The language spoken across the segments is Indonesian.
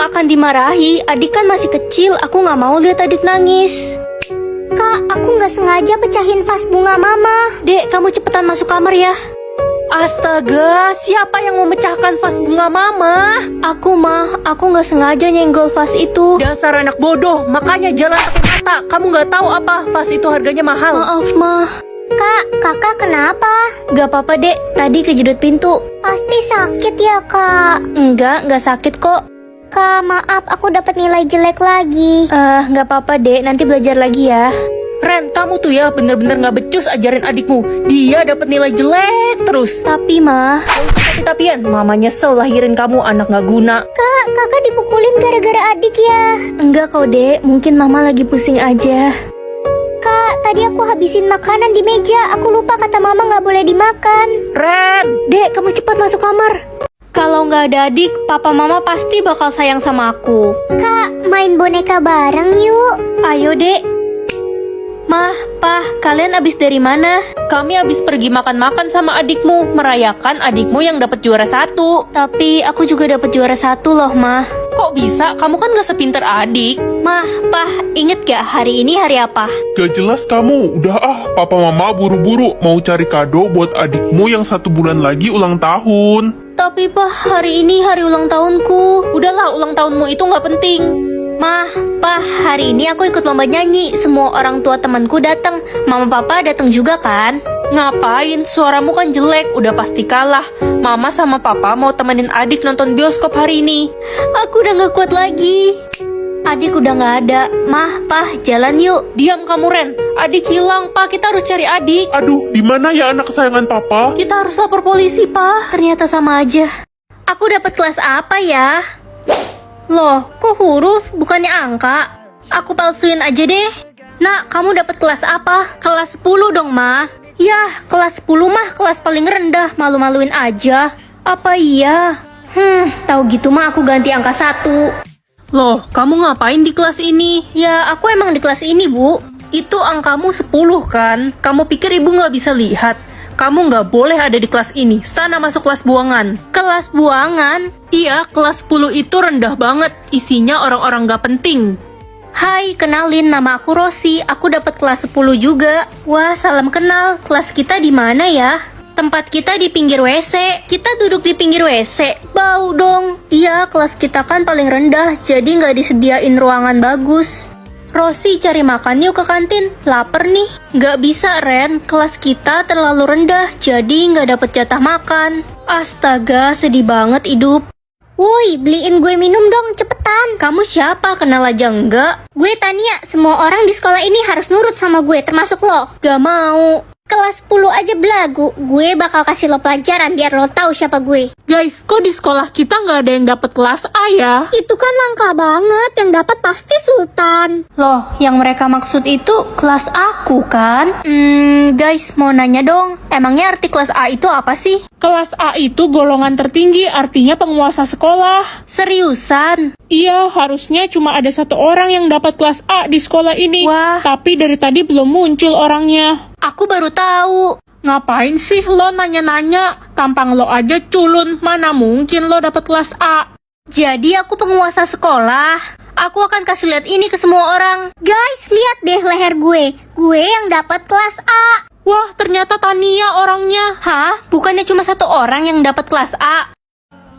akan dimarahi. Adik kan masih kecil, aku nggak mau lihat adik nangis. Kak, aku nggak sengaja pecahin vas bunga mama. Dek, kamu cepetan masuk kamar ya. Astaga, siapa yang memecahkan vas bunga mama? Aku, Mah. Aku nggak sengaja nyenggol vas itu. Dasar anak bodoh, makanya jalan pakai mata. Kamu nggak tahu apa vas itu harganya mahal. Maaf, Mah. Kak, kakak kenapa? Gak apa-apa, Dek. Tadi kejedot pintu. Pasti sakit ya, Kak? Nggak sakit kok. Kak, maaf, aku dapat nilai jelek lagi. Nggak apa-apa, Dek. Nanti belajar lagi ya. Ren, kamu tuh ya bener-bener gak becus ajarin adikmu. Dia dapat nilai jelek terus. Tapi, Mah. Tapi-tapian, mama nyesel lahirin kamu anak gak guna. Kak, kakak dipukulin gara-gara adik ya? Enggak kok, Dek. Mungkin mama lagi pusing aja. Kak, tadi aku habisin makanan di meja. Aku lupa kata mama gak boleh dimakan. Ren! Dek, kamu cepat masuk kamar. Kalau nggak ada adik, papa mama pasti bakal sayang sama aku. Kak, main boneka bareng yuk. Ayo, Dek. Mah, Pah, kalian abis dari mana? Kami abis pergi makan-makan sama adikmu, merayakan adikmu yang dapat juara 1. Tapi aku juga dapat juara 1 loh, Mah. Kok bisa? Kamu kan gak sepinter adik. Mah, Pah, inget gak hari ini hari apa? Gak jelas kamu, udah papa mama buru-buru mau cari kado buat adikmu yang 1 bulan lagi ulang tahun. Tapi Pah, hari ini hari ulang tahunku. Udahlah, ulang tahunmu itu gak penting. Mah, Pah, hari ini aku ikut lomba nyanyi. Semua orang tua temanku datang. Mama papa datang juga kan? Ngapain? Suaramu kan jelek, udah pasti kalah. Mama sama papa mau temenin adik nonton bioskop hari ini. Aku udah gak kuat lagi. Adik udah gak ada. Mah, Pah, jalan yuk. Diam kamu, Ren. Adik hilang, Pah. Kita harus cari adik. Aduh, di mana ya anak kesayangan papa? Kita harus lapor polisi, Pah. Ternyata sama aja. Aku dapat kelas apa ya? Loh, kok huruf bukannya angka? Aku palsuin aja deh. Nak, kamu dapat kelas apa? Kelas 10 dong, Ma. Yah, kelas 10 mah kelas paling rendah. Malu-maluin aja. Apa iya? Tahu gitu mah aku ganti angka 1. Loh, kamu ngapain di kelas ini? Ya, aku emang di kelas ini, Bu. Itu angkamu 10 kan? Kamu pikir ibu nggak bisa lihat? Kamu nggak boleh ada di kelas ini. Sana masuk kelas buangan. Kelas buangan? Iya, kelas 10 itu rendah banget. Isinya orang-orang nggak penting. Hai, kenalin, nama aku Rosi. Aku dapat kelas 10 juga. Wah, salam kenal. Kelas kita di mana ya? Tempat kita di pinggir WC. Kita duduk di pinggir WC. Bau dong. Iya, kelas kita kan paling rendah, jadi nggak disediain ruangan bagus. Rosi, cari makan yuk ke kantin. Laper nih. Nggak bisa, Ren. Kelas kita terlalu rendah, jadi nggak dapet jatah makan. Astaga, sedih banget hidup. Woi, beliin gue minum dong, cepetan. Kamu siapa? Kenal aja enggak? Gue Tania, semua orang di sekolah ini harus nurut sama gue, termasuk lo. Gak mau. Kelas 10 aja belagu. Gue bakal kasih lo pelajaran biar lo tahu siapa gue. Guys, kok di sekolah kita nggak ada yang dapat kelas A ya? Itu kan langka banget, yang dapat pasti Sultan. Loh, yang mereka maksud itu kelas aku kan? Guys, mau nanya dong. Emangnya arti kelas A itu apa sih? Kelas A itu golongan tertinggi, artinya penguasa sekolah. Seriusan? Iya, harusnya cuma ada 1 orang yang dapat kelas A di sekolah ini. Wah. Tapi dari tadi belum muncul orangnya. Aku baru tahu. Ngapain sih lo nanya-nanya? Tampang lo aja culun, mana mungkin lo dapat kelas A? Jadi aku penguasa sekolah. Aku akan kasih lihat ini ke semua orang. Guys, lihat deh leher gue. Gue yang dapat kelas A. Wah, ternyata Tania orangnya. Hah? Bukannya cuma 1 orang yang dapat kelas A?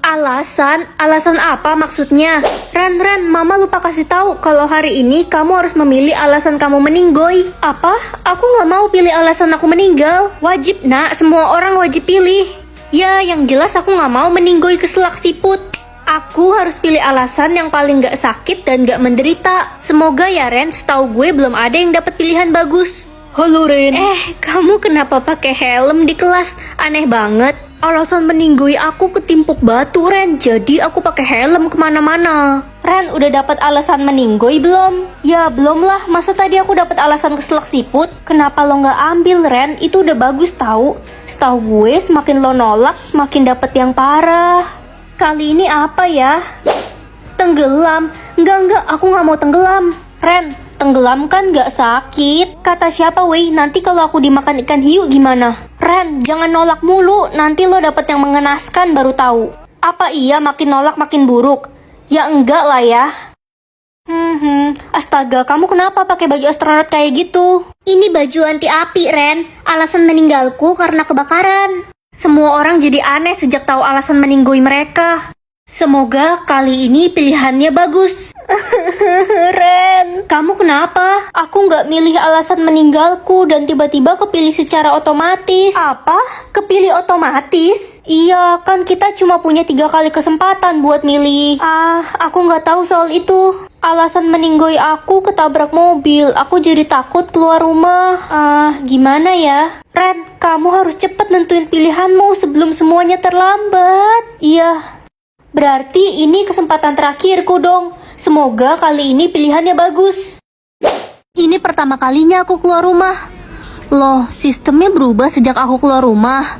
Alasan? Alasan apa maksudnya? Ren, mama lupa kasih tahu kalau hari ini kamu harus memilih alasan kamu meninggoy. Apa? Aku nggak mau pilih alasan aku meninggal. Wajib, nak. Semua orang wajib pilih. Ya, yang jelas aku nggak mau meninggoy keselak siput. Aku harus pilih alasan yang paling gak sakit dan gak menderita. Semoga ya, Ren. Setahu gue belum ada yang dapat pilihan bagus. Halo, Ren. Kamu kenapa pakai helm di kelas? Aneh banget. Alasan meninggoy aku ketimpuk batu, Ren. Jadi aku pakai helm kemana-mana. Ren, udah dapat alasan meninggoy belum? Ya, belum lah. Masa tadi aku dapat alasan keselak siput? Kenapa lo nggak ambil, Ren? Itu udah bagus tahu. Setahu gue, semakin lo nolak, semakin dapat yang parah. Kali ini apa ya? Tenggelam. Enggak, aku nggak mau tenggelam. Ren, tenggelam kan gak sakit. Kata siapa weh, nanti kalau aku dimakan ikan hiu gimana? Ren, jangan nolak mulu, nanti lo dapet yang mengenaskan baru tahu. Apa iya makin nolak makin buruk? Ya enggak lah ya. Astaga, kamu kenapa pakai baju astronot kayak gitu? Ini baju anti api, Ren. Alasan meninggalku karena kebakaran. Semua orang jadi aneh sejak tahu alasan meninggoy mereka. Semoga kali ini pilihannya bagus. Ren, kamu kenapa? Aku nggak milih alasan meninggalku dan tiba-tiba kepilih secara otomatis. Apa? Kepilih otomatis? Iya, kan kita cuma punya 3 kali kesempatan buat milih. Aku nggak tahu soal itu. Alasan meninggoy aku ketabrak mobil. Aku jadi takut keluar rumah. Gimana ya? Ren, kamu harus cepat nentuin pilihanmu sebelum semuanya terlambat. Iya. Berarti ini kesempatan terakhirku dong. Semoga kali ini pilihannya bagus. Ini pertama kalinya aku keluar rumah. Loh, sistemnya berubah sejak aku keluar rumah.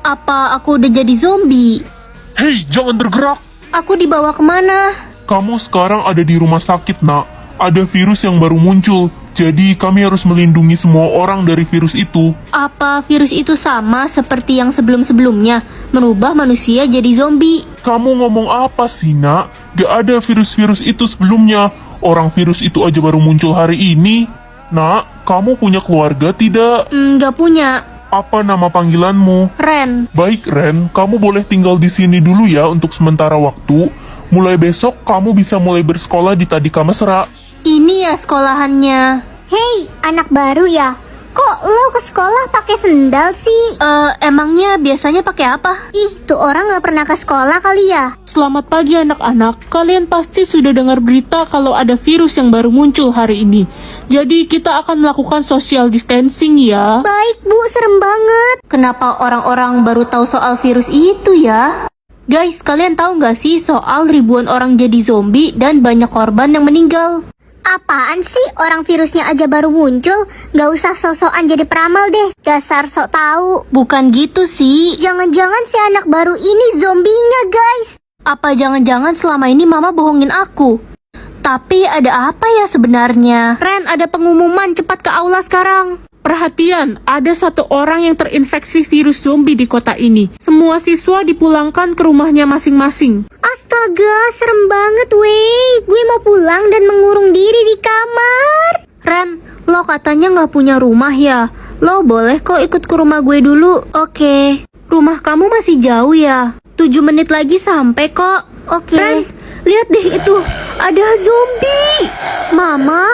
Apa aku udah jadi zombie? Hei, jangan bergerak. Aku dibawa kemana? Kamu sekarang ada di rumah sakit, nak. Ada virus yang baru muncul. Jadi kami harus melindungi semua orang dari virus itu. Apa virus itu sama seperti yang sebelum-sebelumnya? Merubah manusia jadi zombie? Kamu ngomong apa sih, nak? Gak ada virus-virus itu sebelumnya. Orang virus itu aja baru muncul hari ini. Nak, kamu punya keluarga tidak? Gak punya. Apa nama panggilanmu? Ren. Baik, Ren. Kamu boleh tinggal di sini dulu ya untuk sementara waktu. Mulai besok kamu bisa mulai bersekolah di Tadika Mesra. Ini ya sekolahannya. Hei, anak baru ya? Kok lo ke sekolah pakai sendal sih? Emangnya biasanya pakai apa? Ih, tuh orang gak pernah ke sekolah kali ya? Selamat pagi anak-anak. Kalian pasti sudah dengar berita kalau ada virus yang baru muncul hari ini. Jadi kita akan melakukan social distancing ya. Baik bu, serem banget. Kenapa orang-orang baru tahu soal virus itu ya? Guys, kalian tahu nggak sih soal ribuan orang jadi zombie dan banyak korban yang meninggal? Apaan sih? Orang virusnya aja baru muncul. Gak usah sok-sokan jadi peramal deh. Dasar sok tahu. Bukan gitu sih. Jangan-jangan si anak baru ini zombinya, guys. Apa jangan-jangan selama ini mama bohongin aku? Tapi ada apa ya sebenarnya? Ren, ada pengumuman, cepat ke aula sekarang. Perhatian, ada 1 orang yang terinfeksi virus zombie di kota ini. Semua siswa dipulangkan ke rumahnya masing-masing. Astaga, serem banget weh. Gue mau pulang dan mengurung diri di kamar. Ren, lo katanya nggak punya rumah ya? Lo boleh kok ikut ke rumah gue dulu. Oke. Rumah kamu masih jauh ya? 7 menit lagi sampai kok. Oke. Ren, lihat deh itu. Ada zombie. Mama?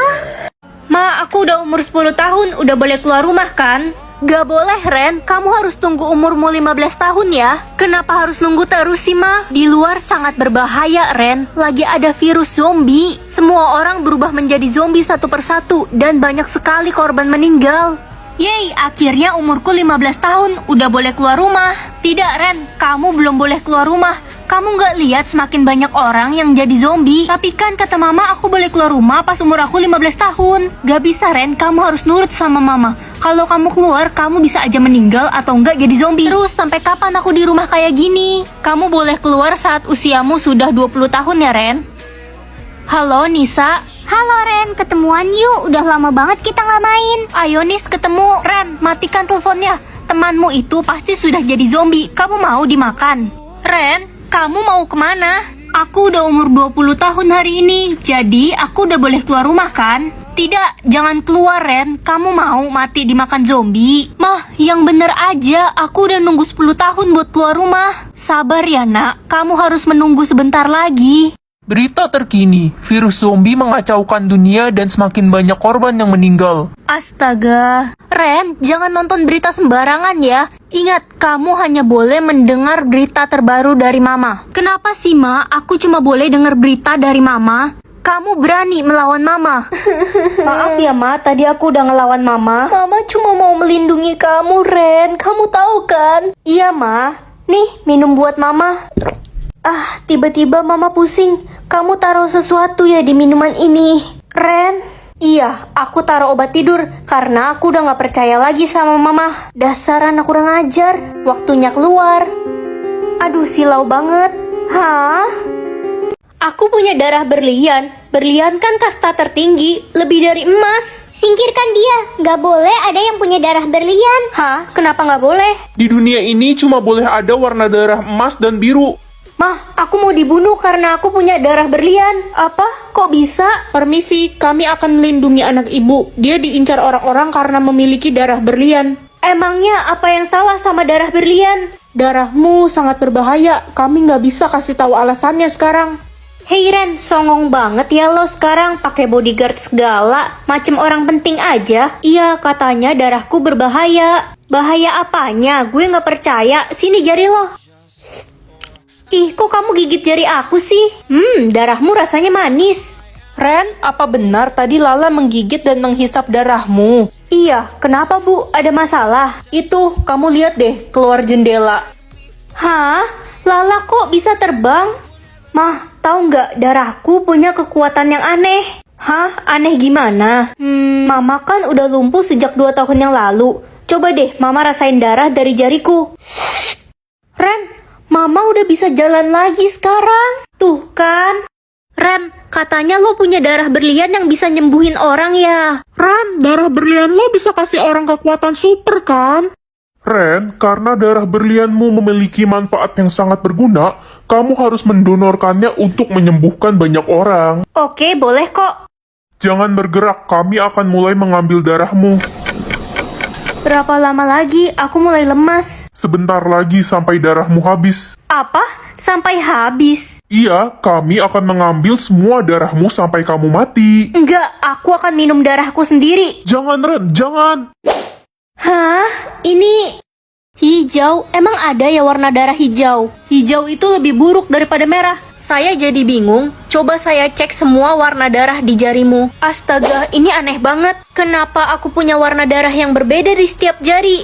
Ma, aku udah umur 10 tahun, udah boleh keluar rumah kan? Gak boleh, Ren. Kamu harus tunggu umurmu 15 tahun ya. Kenapa harus nunggu terus sih, Ma? Di luar sangat berbahaya, Ren. Lagi ada virus zombie. Semua orang berubah menjadi zombie satu persatu dan banyak sekali korban meninggal. Yeay, akhirnya umurku 15 tahun, udah boleh keluar rumah. Tidak, Ren, kamu belum boleh keluar rumah. Kamu nggak lihat semakin banyak orang yang jadi zombie? Tapi kan kata mama aku boleh keluar rumah pas umur aku 15 tahun. Gak bisa, Ren, kamu harus nurut sama mama. Kalau kamu keluar, kamu bisa aja meninggal atau enggak jadi zombie. Terus sampai kapan aku di rumah kayak gini? Kamu boleh keluar saat usiamu sudah 20 tahun ya, Ren? Halo, Nisa. Halo Ren, ketemuan yuk. Udah lama banget kita nggak main. Ayo Nis, ketemu. Ren, matikan teleponnya. Temanmu itu pasti sudah jadi zombie. Kamu mau dimakan? Ren, kamu mau kemana? Aku udah umur 20 tahun hari ini. Jadi aku udah boleh keluar rumah kan? Tidak, jangan keluar Ren. Kamu mau mati dimakan zombie? Mah, yang bener aja. Aku udah nunggu 10 tahun buat keluar rumah. Sabar ya nak, kamu harus menunggu sebentar lagi. Berita terkini, virus zombie mengacaukan dunia dan semakin banyak korban yang meninggal. Astaga, Ren, jangan nonton berita sembarangan ya. Ingat, kamu hanya boleh mendengar berita terbaru dari Mama. Kenapa sih, Ma? Aku cuma boleh dengar berita dari Mama. Kamu berani melawan Mama. Maaf ya, Ma. Tadi aku udah ngelawan Mama. Mama cuma mau melindungi kamu, Ren. Kamu tahu kan? Iya, Ma. Nih, minum buat Mama. Tiba-tiba Mama pusing. Kamu taruh sesuatu ya di minuman ini, Ren? Iya, aku taruh obat tidur karena aku udah gak percaya lagi sama Mama. Dasar anak kurang ajar. Waktunya keluar. Aduh, silau banget. Hah? Aku punya darah berlian. Berlian kan kasta tertinggi, lebih dari emas. Singkirkan dia. Gak boleh ada yang punya darah berlian. Hah? Kenapa gak boleh? Di dunia ini cuma boleh ada warna darah emas dan biru. Mah, aku mau dibunuh karena aku punya darah berlian. Apa? Kok bisa? Permisi, kami akan melindungi anak ibu. Dia diincar orang-orang karena memiliki darah berlian. Emangnya apa yang salah sama darah berlian? Darahmu sangat berbahaya. Kami nggak bisa kasih tahu alasannya sekarang. Hei Ren, songong banget ya lo sekarang pakai bodyguard segala, macem orang penting aja. Iya, katanya darahku berbahaya. Bahaya apanya? Gue nggak percaya. Sini jari lo. Ih, kok kamu gigit jari aku sih? Darahmu rasanya manis. Ren, apa benar tadi Lala menggigit dan menghisap darahmu? Iya, kenapa Bu? Ada masalah? Itu, kamu lihat deh, keluar jendela. Hah? Lala kok bisa terbang? Mah, tahu nggak darahku punya kekuatan yang aneh? Hah? Aneh gimana? Mama kan udah lumpuh sejak 2 tahun yang lalu. Coba deh, Mama rasain darah dari jariku. Ren, Mama udah bisa jalan lagi sekarang. Tuh kan. Ren, katanya lo punya darah berlian yang bisa nyembuhin orang ya. Ren, darah berlian lo bisa kasih orang kekuatan super kan? Ren, karena darah berlianmu memiliki manfaat yang sangat berguna, kamu harus mendonorkannya untuk menyembuhkan banyak orang. Oke, boleh kok. Jangan bergerak, kami akan mulai mengambil darahmu. Berapa lama lagi? Aku mulai lemas. Sebentar lagi sampai darahmu habis. Apa? Sampai habis? Iya, kami akan mengambil semua darahmu sampai kamu mati. Enggak, aku akan minum darahku sendiri. Jangan, Ren, jangan. Hah? Ini hijau? Emang ada ya warna darah hijau? Hijau itu lebih buruk daripada merah. Saya jadi bingung. Coba saya cek semua warna darah di jarimu. Astaga, ini aneh banget. Kenapa aku punya warna darah yang berbeda di setiap jari?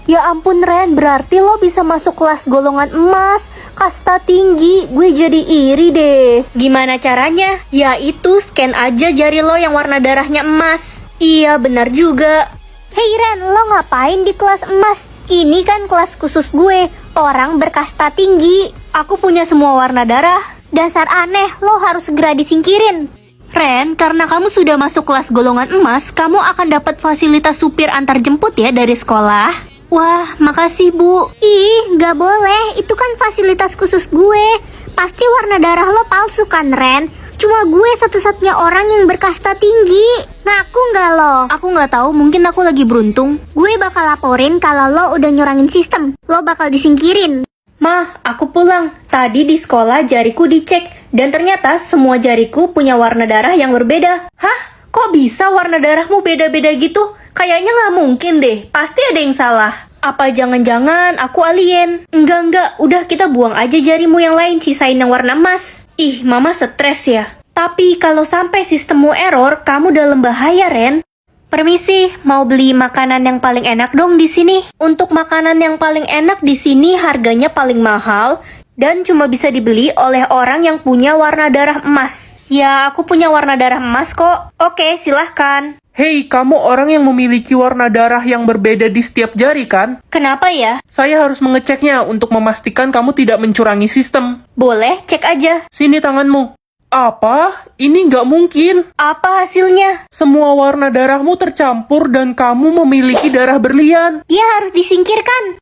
Ya ampun Ren, berarti lo bisa masuk kelas golongan emas, kasta tinggi. Gue jadi iri deh. Gimana caranya? Ya itu, scan aja jari lo yang warna darahnya emas. Iya, benar juga. Hei Ren, lo ngapain di kelas emas? Ini kan kelas khusus gue, orang berkasta tinggi. Aku punya semua warna darah. Dasar aneh, lo harus segera disingkirin. Ren, karena kamu sudah masuk kelas golongan emas, kamu akan dapat fasilitas supir antar jemput ya dari sekolah. Wah, makasih Bu. Ih, gak boleh, itu kan fasilitas khusus gue. Pasti warna darah lo palsu kan Ren? Cuma gue satu-satunya orang yang berkasta tinggi. Ngaku nggak lo? Aku nggak tahu, mungkin aku lagi beruntung. Gue bakal laporin kalau lo udah nyurangin sistem. Lo bakal disingkirin. Mah, aku pulang. Tadi di sekolah jariku dicek, dan ternyata semua jariku punya warna darah yang berbeda. Hah? Kok bisa warna darahmu beda-beda gitu? Kayaknya nggak mungkin deh, pasti ada yang salah. Apa jangan-jangan aku alien? Enggak, udah kita buang aja jarimu yang lain, sisain yang warna emas. Ih, Mama stres ya. Tapi kalau sampai sistemmu error, kamu dalam bahaya, Ren. Permisi, mau beli makanan yang paling enak dong di sini. Untuk makanan yang paling enak di sini harganya paling mahal dan cuma bisa dibeli oleh orang yang punya warna darah emas. Ya, aku punya warna darah emas kok. Oke, silahkan. Hei, kamu orang yang memiliki warna darah yang berbeda di setiap jari kan? Kenapa ya? Saya harus mengeceknya untuk memastikan kamu tidak mencurangi sistem. Boleh, cek aja. Sini tanganmu. Apa? Ini nggak mungkin. Apa hasilnya? Semua warna darahmu tercampur dan kamu memiliki darah berlian. Dia harus disingkirkan.